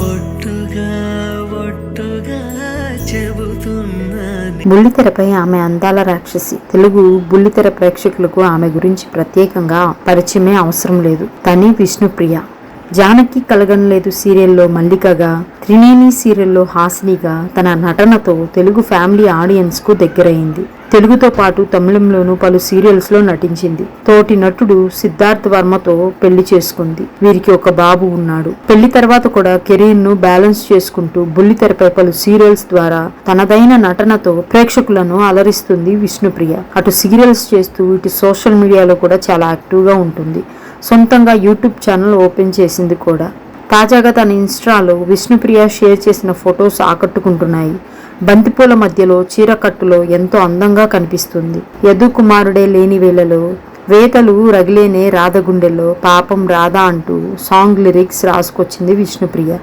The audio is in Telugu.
ఒట్టుగా ఒట్టుగా చెబుతున్నాను. బుల్లితెరపై ఆమె అందాల రాక్షసి. తెలుగు బుల్లితెర ప్రేక్షకులకు ఆమె గురించి ప్రత్యేకంగా పరిచయమే అవసరం లేదు. తని విష్ణుప్రియ. జానకి కలగనలేదు సీరియల్లో మల్లికగా, త్రినేని సీరియల్లో హాసినిగా తన నటనతో తెలుగు ఫ్యామిలీ ఆడియన్స్ కు దగ్గరైంది. తెలుగుతో పాటు తమిళంలోనూ పలు సీరియల్స్ లో నటించింది. తోటి నటుడు సిద్ధార్థ్ వర్మతో పెళ్లి చేసుకుంది. వీరికి ఒక బాబు ఉన్నాడు. పెళ్లి తర్వాత కూడా కెరీర్ ను బ్యాలెన్స్ చేసుకుంటూ బుల్లితెరపై పలు సీరియల్స్ ద్వారా తనదైన నటనతో ప్రేక్షకులను అలరిస్తుంది విష్ణుప్రియ. అటు సీరియల్స్ చేస్తూ ఇటు సోషల్ మీడియాలో కూడా చాలా యాక్టివ్ గా ఉంటుంది. సొంతంగా యూట్యూబ్ ఛానల్ ఓపెన్ చేసింది కూడా. తాజాగా తన ఇన్స్టాలో విష్ణుప్రియ షేర్ చేసిన ఫొటోస్ ఆకట్టుకుంటున్నాయి. బంతిపూల మధ్యలో చీరకట్టులో ఎంతో అందంగా కనిపిస్తుంది. యదు కుమారుడే లేని వేళలో వేతలు రగిలేనే రాధగుండెల్లో పాపం రాధా అంటూ సాంగ్ లిరిక్స్ రాసుకొచ్చింది విష్ణుప్రియ.